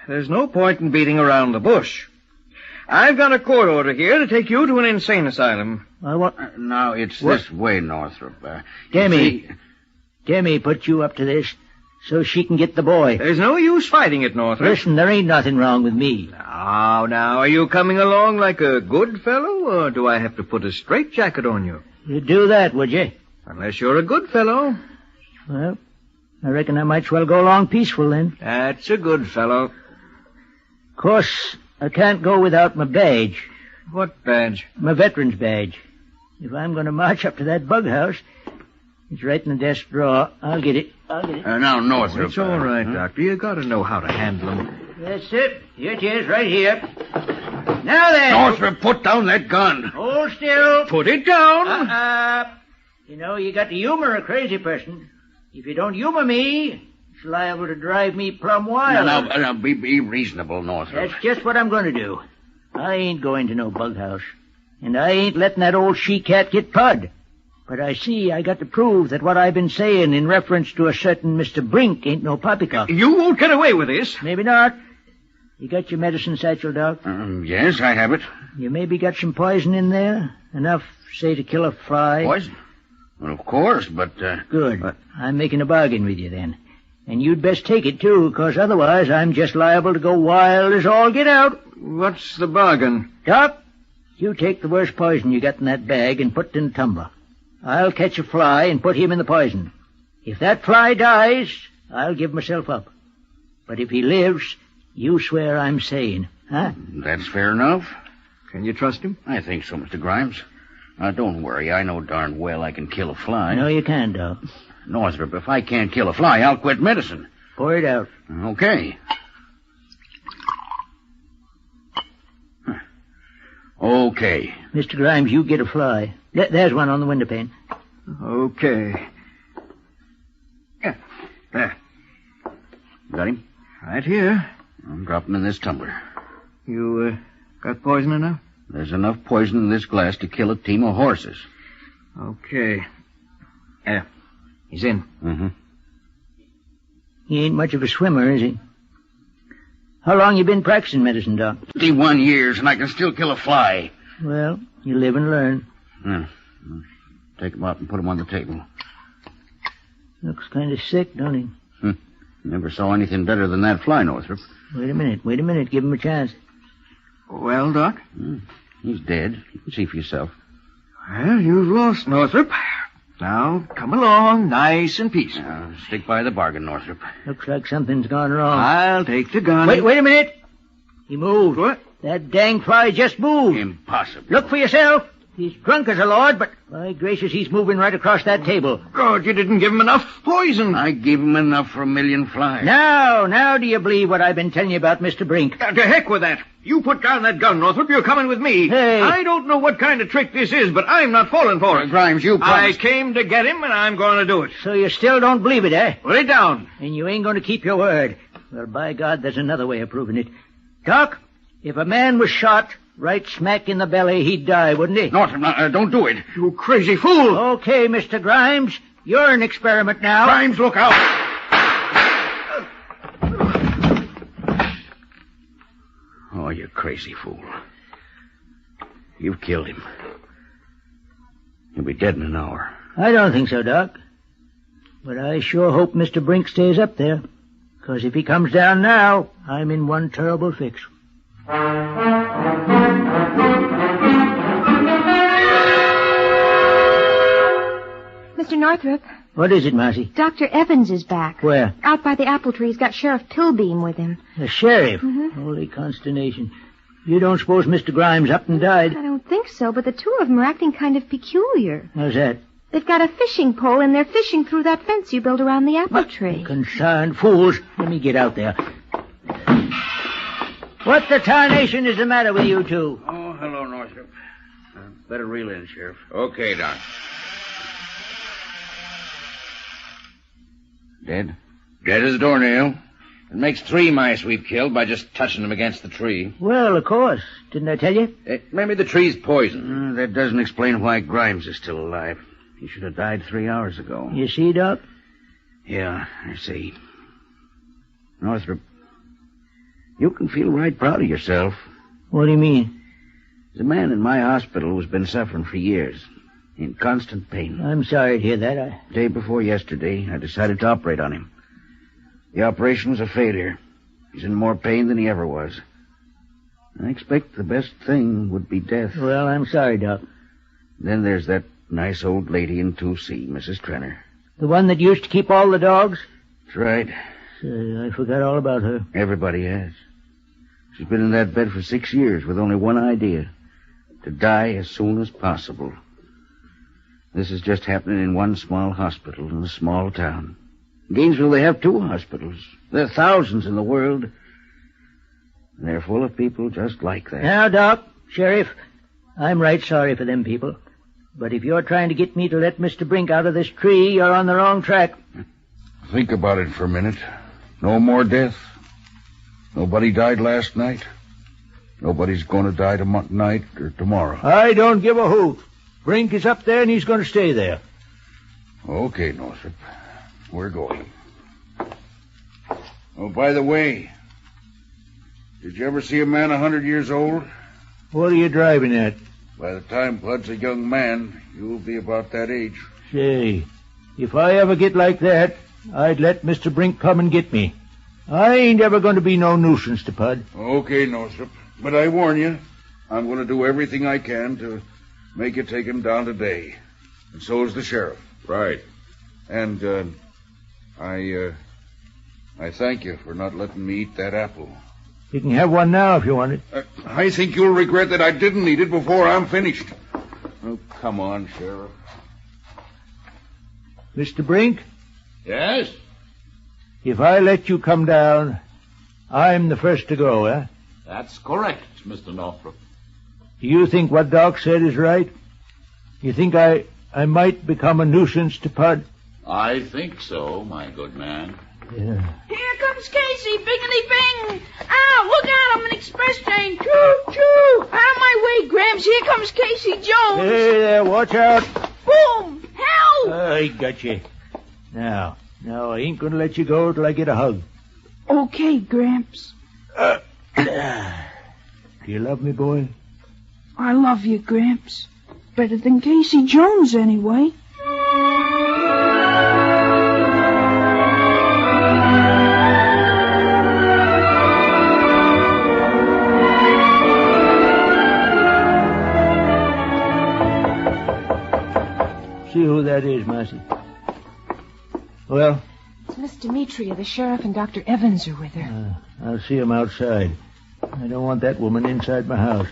there's no point in beating around the bush. I've got a court order here to take you to an insane asylum. I want... Now, it's What? this way, Northrop. Demi put you up to this so she can get the boy. There's no use fighting it, Northrop. Listen, there ain't nothing wrong with me. Now, are you coming along like a good fellow, or do I have to put a straitjacket on you? You'd do that, would you? Unless you're a good fellow. Well, I reckon I might as well go along peaceful then. That's a good fellow. Of course, I can't go without my badge. What badge? My veteran's badge. If I'm going to march up to that bug house, it's right in the desk drawer. I'll get it. Now, Northrop. It's all right, Doctor. You got to know how to handle them. That's it. Here it is, right here. Now then. Northrop, put down that gun. Hold still. Put it down. You know, you got to humor a crazy person. If you don't humor me, it's liable to drive me plumb wild. Now, be reasonable, Northrop. That's just what I'm going to do. I ain't going to no bug house. And I ain't letting that old she-cat get Pud. But I see I got to prove that what I've been saying in reference to a certain Mr. Brink ain't no poppycock. You won't get away with this. Maybe not. You got your medicine satchel, Doc? Yes, I have it. You maybe got some poison in there? Enough, say, to kill a fly? Poison? Well, of course, but... Good. I'm making a bargain with you, then. And you'd best take it, too, because otherwise I'm just liable to go wild as all get out. What's the bargain? Doc, you take the worst poison you got in that bag and put it in a tumbler. I'll catch a fly and put him in the poison. If that fly dies, I'll give myself up. But if he lives, you swear I'm sane, huh? That's fair enough. Can you trust him? I think so, Mr. Grimes. Now, don't worry. I know darn well I can kill a fly. No, you can't, Doc. Northrop, if I can't kill a fly, I'll quit medicine. Pour it out. Okay. Okay. Mr. Grimes, you get a fly. There's one on the window pane. Okay. There. Got him? Right here. I'm dropping in this tumbler. You, got poison enough? There's enough poison in this glass to kill a team of horses. Okay. He's in. Mm-hmm. He ain't much of a swimmer, is he? How long you been practicing medicine, Doc? 51 years, and I can still kill a fly. Well, you live and learn. Yeah. Take him out and put him on the table. Looks kind of sick, don't he? Never saw anything better than that fly, Northrop. Wait a minute. Give him a chance. Well, Doc? He's dead. You can see for yourself. Well, you've lost, Northrop. Now, come along, nice and peaceful. Stick by the bargain, Northrop. Looks like something's gone wrong. I'll take the gun. Wait a minute. He moved. What? That dang fly just moved. Impossible. Look for yourself. He's drunk as a lord, but by gracious, he's moving right across that table. God, you didn't give him enough poison. I gave him enough for 1,000,000 flies. Now do you believe what I've been telling you about Mr. Brink? To heck with that. You put down that gun, Northrop. You're coming with me. Hey. I don't know what kind of trick this is, but I'm not falling for it. Grimes, you promised. I came to get him, and I'm going to do it. So you still don't believe it, eh? Put it down. And you ain't going to keep your word. Well, by God, there's another way of proving it. Doc, if a man was shot right smack in the belly, he'd die, wouldn't he? Northrop, don't do it. You crazy fool. Okay, Mr. Grimes. You're an experiment now. Grimes, look out. Oh, you crazy fool. You've killed him. He'll be dead in an hour. I don't think so, Doc. But I sure hope Mr. Brink stays up there. Because if he comes down now, I'm in one terrible fix. Mr. Northrop. What is it, Marcy? Dr. Evans is back. Where? Out by the apple tree. He's got Sheriff Tilbeam with him. The sheriff? Holy consternation. You don't suppose Mr. Grimes up and died? I don't think so, but the two of them are acting kind of peculiar. How's that? They've got a fishing pole, and they're fishing through that fence you built around the apple tree. Concerned fools. Let me get out there. What the tarnation is the matter with you two? Oh, hello, Northrop. Better reel in, Sheriff. Okay, Doc. Dead? Dead as a doornail. It makes 3 mice we've killed by just touching them against the tree. Well, of course. Didn't I tell you? Maybe the tree's poison. That doesn't explain why Grimes is still alive. He should have died 3 hours ago. You see, Doc? Yeah, I see. Northrop, you can feel right proud of yourself. What do you mean? There's a man in my hospital who's been suffering for years, in constant pain. I'm sorry to hear that. Day before yesterday, I decided to operate on him. The operation was a failure. He's in more pain than he ever was. I expect the best thing would be death. Well, I'm sorry, Doc. Then there's that nice old lady in 2C, Mrs. Trenner. The one that used to keep all the dogs? That's right. I forgot all about her. Everybody has. She's been in that bed for 6 years with only one idea. To die as soon as possible. This is just happening in one small hospital in a small town. In Gainesville, they have 2 hospitals. There are thousands in the world. And they're full of people just like that. Now, Doc, Sheriff, I'm right sorry for them people. But if you're trying to get me to let Mr. Brink out of this tree, you're on the wrong track. Think about it for a minute. No more death. Nobody died last night. Nobody's going to die tonight or tomorrow. I don't give a hoot. Brink is up there and he's going to stay there. Okay, Northrop. We're going. Oh, by the way, did you ever see a man 100 years old? What are you driving at? By the time Pud's a young man, you'll be about that age. Say, if I ever get like that, I'd let Mr. Brink come and get me. I ain't ever going to be no nuisance to Pud. Okay, Northrop. But I warn you, I'm going to do everything I can to make you take him down today. And so is the sheriff. Right. And, I thank you for not letting me eat that apple. You can have one now if you want it. I think you'll regret that I didn't eat it before I'm finished. Oh, come on, Sheriff. Mr. Brink, Yes? if I let you come down, I'm the first to go, eh? That's correct, Mr. Northrop. Do you think what Doc said is right? You think I might become a nuisance to Pud? I think so, my good man. Yeah. Here comes Casey, bingity bing. Ow, look out, I'm an express train. Choo, choo. Out of my way, Gramps. Here comes Casey Jones. Hey there, watch out. Boom. Help. I got you. Now, Now, I ain't going to let you go till I get a hug. Okay, Gramps. Do you love me, boy? I love you, Gramps. Better than Casey Jones, anyway. See who that is, Marcy. Well? It's Miss Demetria. The sheriff and Dr. Evans are with her. I'll see him outside. I don't want that woman inside my house.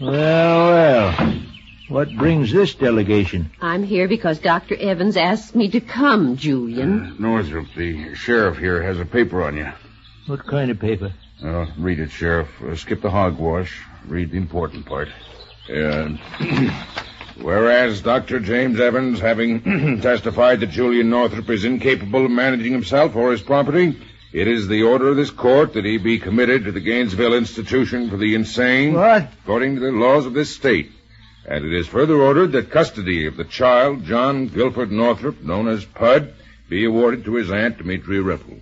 Well. What brings this delegation? I'm here because Dr. Evans asked me to come, Julian. Northrop, the sheriff here has a paper on you. What kind of paper? Read it, Sheriff. Skip the hogwash. Read the important part. Whereas Dr. James Evans, having testified that Julian Northrop is incapable of managing himself or his property, it is the order of this court that he be committed to the Gainesville Institution for the Insane. What? According to the laws of this state. And it is further ordered that custody of the child, John Guilford Northrop, known as Pud, be awarded to his Aunt Demetria Riffle.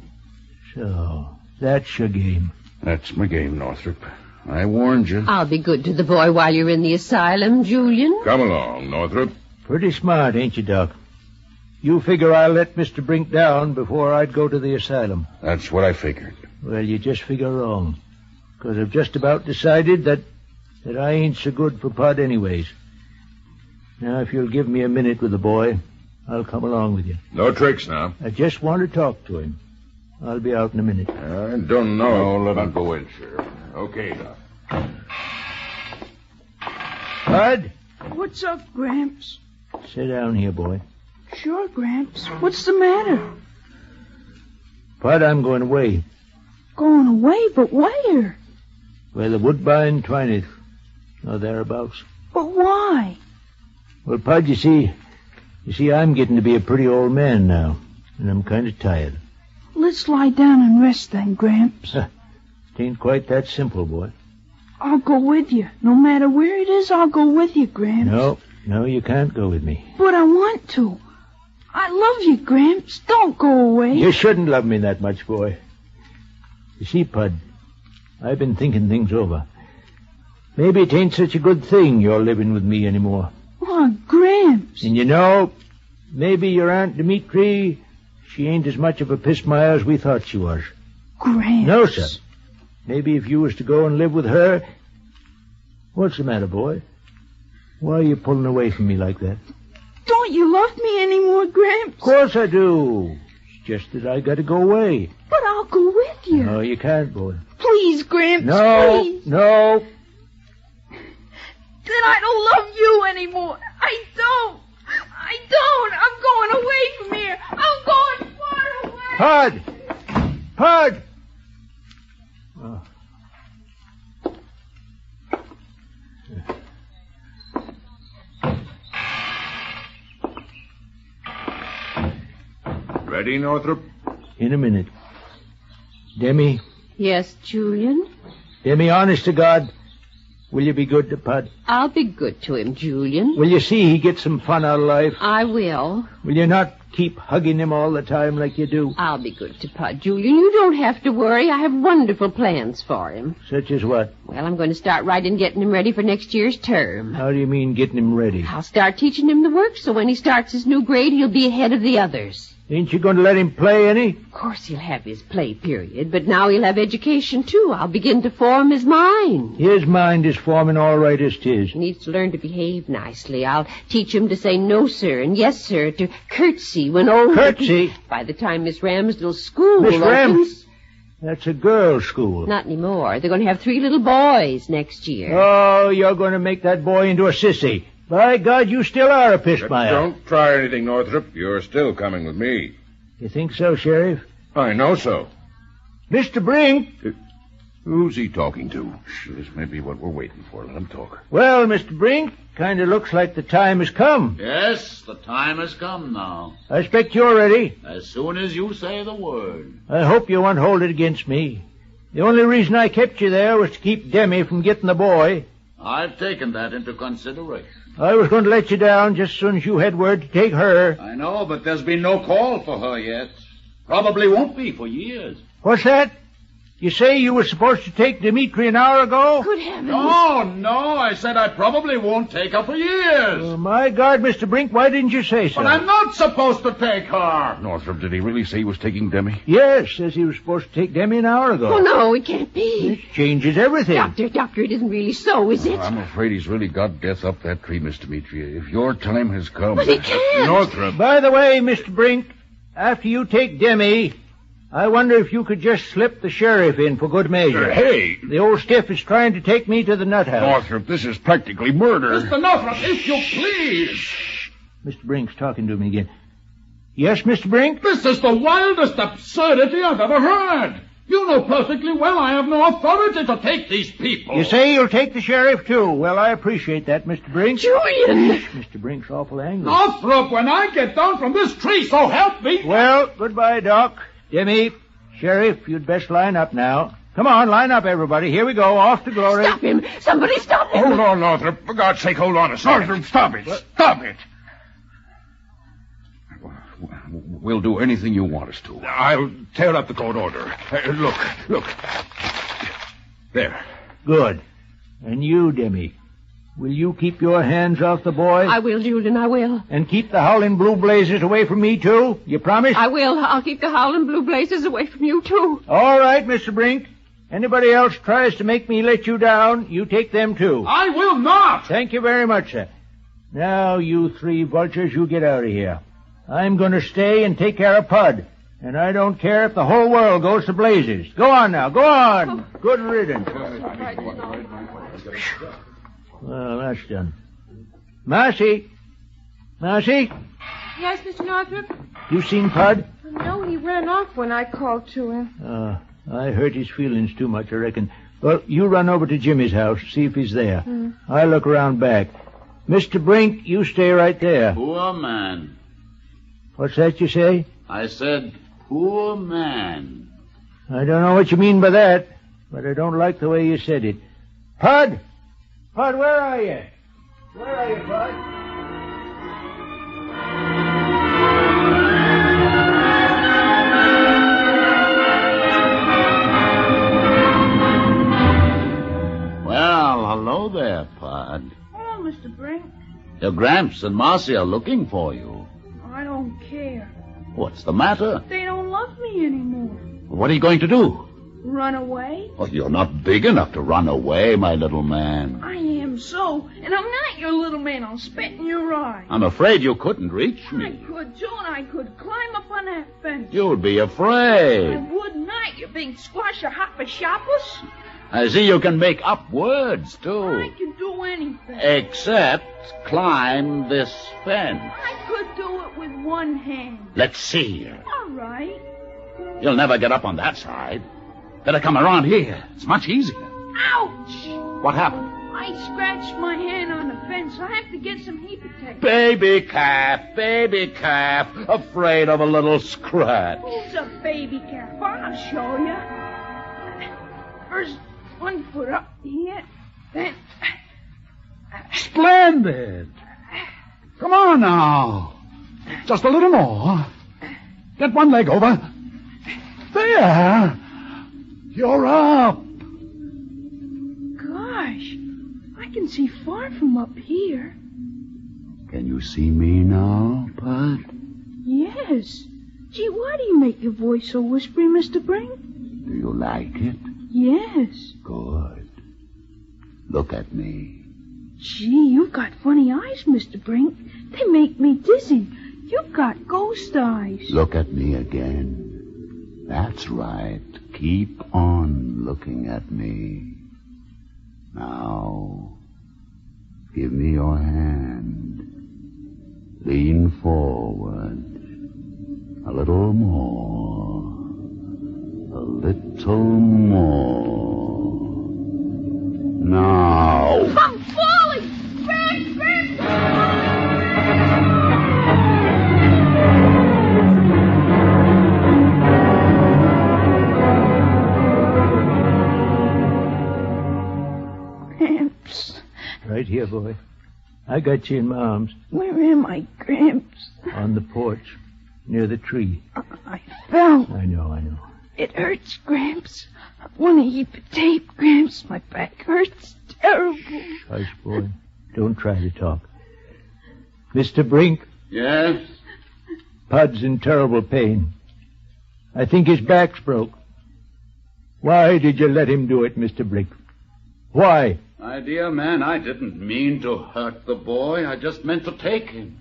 So, that's your game. That's my game, Northrop. I warned you. I'll be good to the boy while you're in the asylum, Julian. Come along, Northrop. Pretty smart, ain't you, Doc? You figure I'll let Mr. Brink down before I'd go to the asylum. That's what I figured. Well, you just figure wrong. Because I've just about decided that I ain't so good for Pud anyways. Now, if you'll give me a minute with the boy, I'll come along with you. No tricks now. I just want to talk to him. I'll be out in a minute. I don't know. Let him go in, Sheriff. Okay, Doc. Pud? What's up, Gramps? Sit down here, boy. Sure, Gramps. What's the matter? Pud, I'm going away. Going away? But where? Where the woodbine, twineth, or thereabouts. But why? Well, Pud, you see, I'm getting to be a pretty old man now, and I'm kind of tired. Let's lie down and rest then, Gramps. It ain't quite that simple, boy. I'll go with you. No matter where it is, I'll go with you, Gramps. No, you can't go with me. But I want to. I love you, Gramps. Don't go away. You shouldn't love me that much, boy. You see, Pud, I've been thinking things over. Maybe it ain't such a good thing you're living with me anymore. Oh, Gramps. And you know, maybe your Aunt Demetria, she ain't as much of a pismire as we thought she was. Gramps. No, sir. Maybe if you was to go and live with her... What's the matter, boy? Why are you pulling away from me like that? Don't you love me anymore, Gramps? Of course I do. It's just that I got to go away. But I'll go with you. No, you can't, boy. Please, Gramps, No, please. no. Then I don't love you anymore. I don't. I'm going away from here. I'm going far away. Pud! Oh. Ready, Northrop? In a minute. Demi? Yes, Julian? Demi, honest to God, will you be good to Pud? I'll be good to him, Julian. Will you see he gets some fun out of life? I will. Will you not keep hugging him all the time like you do? I'll be good to Pud, Julian. You don't have to worry. I have wonderful plans for him. Such as what? Well, I'm going to start right in getting him ready for next year's term. How do you mean getting him ready? I'll start teaching him the work, so when he starts his new grade, he'll be ahead of the others. Ain't you going to let him play any? Of course he'll have his play period, but now he'll have education, too. I'll begin to form his mind. His mind is forming all right as 'tis. He needs to learn to behave nicely. I'll teach him to say no, sir, and yes, sir, to curtsy when old... Curtsy? By the time Miss Ramsdell's school Miss opens... That's a girls' school. Not anymore. They're going to have 3 little boys next year. Oh, you're going to make that boy into a sissy. By God, you still are a pismire. Don't try anything, Northrop. You're still coming with me. You think so, Sheriff? I know so. Mr. Brink! Who's he talking to? This may be what we're waiting for. Let him talk. Well, Mr. Brink, kind of looks like the time has come. Yes, the time has come now. I expect you're ready. As soon as you say the word. I hope you won't hold it against me. The only reason I kept you there was to keep Demi from getting the boy. I've taken that into consideration. I was going to let you down just as soon as you had word to take her. I know, but there's been no call for her yet. Probably won't be for years. What's that? You say you were supposed to take Demetria an hour ago? Good heavens. No, I said I probably won't take her for years. Oh, my God, Mr. Brink, why didn't you say so? But I'm not supposed to take her. Northrop, did he really say he was taking Demi? Yes, says he was supposed to take Demi an hour ago. Oh, no, it can't be. This changes everything. Doctor, it isn't really so, is it? I'm afraid he's really got death up that tree, Miss Demetria. If your time has come... But he can't. Northrop. By the way, Mr. Brink, after you take Demi, I wonder if you could just slip the sheriff in for good measure. Hey! The old stiff is trying to take me to the nut house. Northrop, this is practically murder. Mr. Northrop, if you please. Mr. Brink's talking to me again. Yes, Mr. Brink? This is the wildest absurdity I've ever heard. You know perfectly well I have no authority to take these people. You say you'll take the sheriff, too. Well, I appreciate that, Mr. Brink. Julian! Mr. Brink's awful angry. Northrop, when I get down from this tree, so help me. Well, goodbye, Doc. Demi, Sheriff, you'd best line up now. Come on, line up, everybody. Here we go. Off to glory. Stop him. Somebody stop him. Hold on, Northrop. For God's sake, hold on a second. Northrop, stop it. Stop it. We'll do anything you want us to. I'll tear up the court order. Look. There. Good. And you, Demi, will you keep your hands off the boy? I will, Julian, I will. And keep the howling blue blazes away from me, too? You promise? I will. I'll keep the howling blue blazes away from you, too. All right, Mr. Brink. Anybody else tries to make me let you down, you take them, too. I will not. Thank you very much, sir. Now, you three vultures, you get out of here. I'm going to stay and take care of Pud. And I don't care if the whole world goes to blazes. Go on now, go on. Good riddance. Well, that's done. Marcy? Marcy? Yes, Mr. Northrop? You seen Pud? No, he ran off when I called to him. I hurt his feelings too much, I reckon. Well, you run over to Jimmy's house, see if he's there. I'll look around back. Mr. Brink, you stay right there. Poor man. What's that you say? I said, poor man. I don't know what you mean by that, but I don't like the way you said it. Pud! Pud, where are you? Where are you, Pud? Well, hello there, Pud. Oh, Mr. Brink. Your Gramps and Marcy are looking for you. I don't care. What's the matter? They don't love me anymore. What are you going to do? Run away? Well, you're not big enough to run away, my little man. I am so, and I'm not your little man. I'll spit in your eye. I'm afraid you couldn't reach I me. could, too, and I could climb up on that fence. You'd be I afraid. would not, you big squasher hopper shoppers. I see you can make up words, too. I can do anything. Except climb this fence. I could do it with one hand. Let's see. All right. You'll never get up on that side. Better come around here. It's much easier. Ouch! What happened? I scratched my hand on the fence. I have to get some heat protector. Baby calf, afraid of a little scratch. Who's a baby calf? I'll show you. First, one foot up here, then... Splendid. Come on now. Just a little more. Get one leg over. There. You're up. Gosh, I can see far from up here. Can you see me now, Pud? Yes. Gee, why do you make your voice so whispery, Mr. Brink? Do you like it? Yes. Good. Look at me. Gee, you've got funny eyes, Mr. Brink. They make me dizzy. You've got ghost eyes. Look at me again. That's right. Keep on looking at me. Now, give me your hand. Lean forward. A little more. A little more. Now. I'm falling! Brink! Gramps. Right here, boy. I got you in my arms. Where am I, Gramps? On the porch, near the tree. I fell. I know. It hurts, Gramps. I want a heap of tape, Gramps. My back hurts terrible. Hush, boy. Don't try to talk. Mr. Brink? Yes? Pud's in terrible pain. I think his back's broke. Why did you let him do it, Mr. Brink? Why? My dear man, I didn't mean to hurt the boy. I just meant to take him.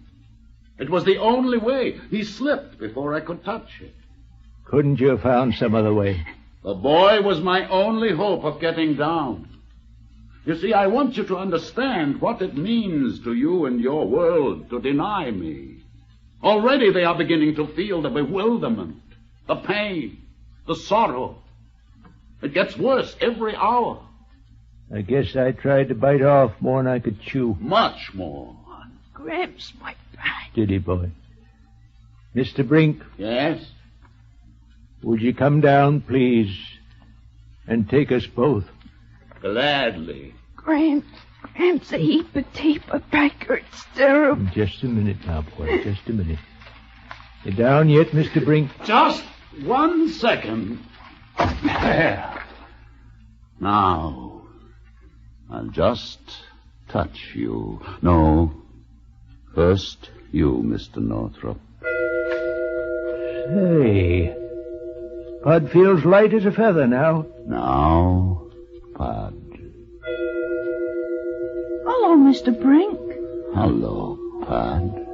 It was the only way. He slipped before I could touch him. Couldn't you have found some other way? The boy was my only hope of getting down. You see, I want you to understand what it means to you and your world to deny me. Already they are beginning to feel the bewilderment, the pain, the sorrow. It gets worse every hour. I guess I tried to bite off more than I could chew. Much more. Gramps, my back. Did he, boy? Mr. Brink? Yes? Would you come down, please, and take us both? Gladly. Gramps, a heap of tape. My back hurts terrible. Just a minute now, boy. Just a minute. You down yet, Mr. Brink? Just 1 second. There. Now, I'll just touch you. No. First, you, Mr. Northrop. Say, Pud feels light as a feather now. Now, Pud. Hello, Mr. Brink. Hello, Pud.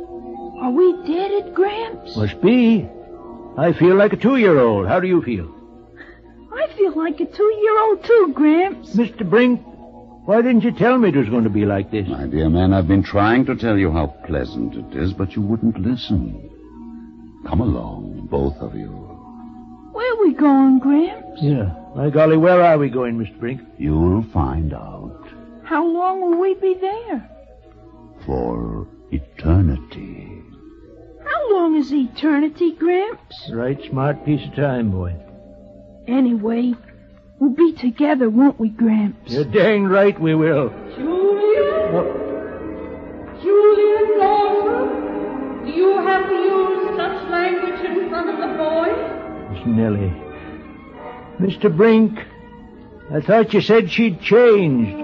Are we dead at Gramps? Must be. I feel like a 2-year-old. How do you feel? I feel like a 2-year-old too, Gramps. Mr. Brink, why didn't you tell me it was going to be like this? My dear man, I've been trying to tell you how pleasant it is, but you wouldn't listen. Come along, both of you. Where are we going, Gramps? Yeah. My golly, where are we going, Mr. Brink? You'll find out. How long will we be there? For eternity. How long is eternity, Gramps? Right smart piece of time, boy. Anyway, we'll be together, won't we, Gramps? You're dang right we will. Julian? Julian Northrop? Do you have to use such language in front of the boy? Miss Nellie. Mr. Brink, I thought you said she'd changed.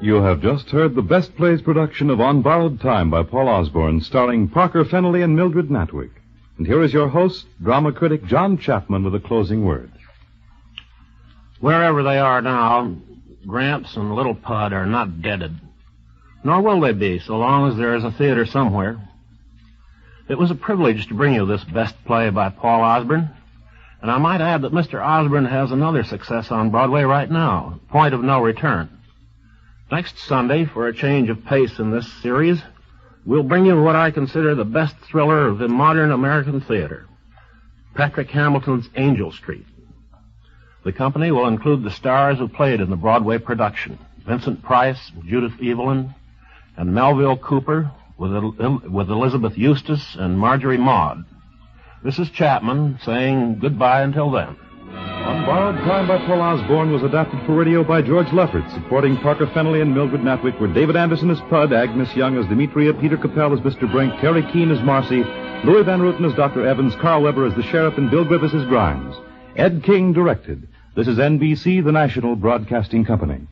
You have just heard the Best Plays production of On Borrowed Time by Paul Osborne, starring Parker Fennelly and Mildred Natwick. And here is your host, drama critic John Chapman, with a closing word. Wherever they are now, Gramps and little Pud are not deaded. Nor will they be, so long as there is a theater somewhere. It was a privilege to bring you this best play by Paul Osborne. And I might add that Mr. Osborne has another success on Broadway right now, Point of No Return. Next Sunday, for a change of pace in this series, we'll bring you what I consider the best thriller of the modern American theater, Patrick Hamilton's Angel Street. The company will include the stars who played in the Broadway production, Vincent Price, Judith Evelyn, and Melville Cooper, with Elizabeth Eustace and Marjorie Maud. This is Chapman saying goodbye until then. On Borrowed Time by Paul Osborne was adapted for radio by George Leffert. Supporting Parker Fennelly and Mildred Natwick were David Anderson as Pud, Agnes Young as Demetria, Peter Capell as Mr. Brink, Terry Keane as Marcy, Louis Van Rooten as Dr. Evans, Carl Weber as the Sheriff, and Bill Griffiths as Grimes. Ed King directed. This is NBC, the National Broadcasting Company.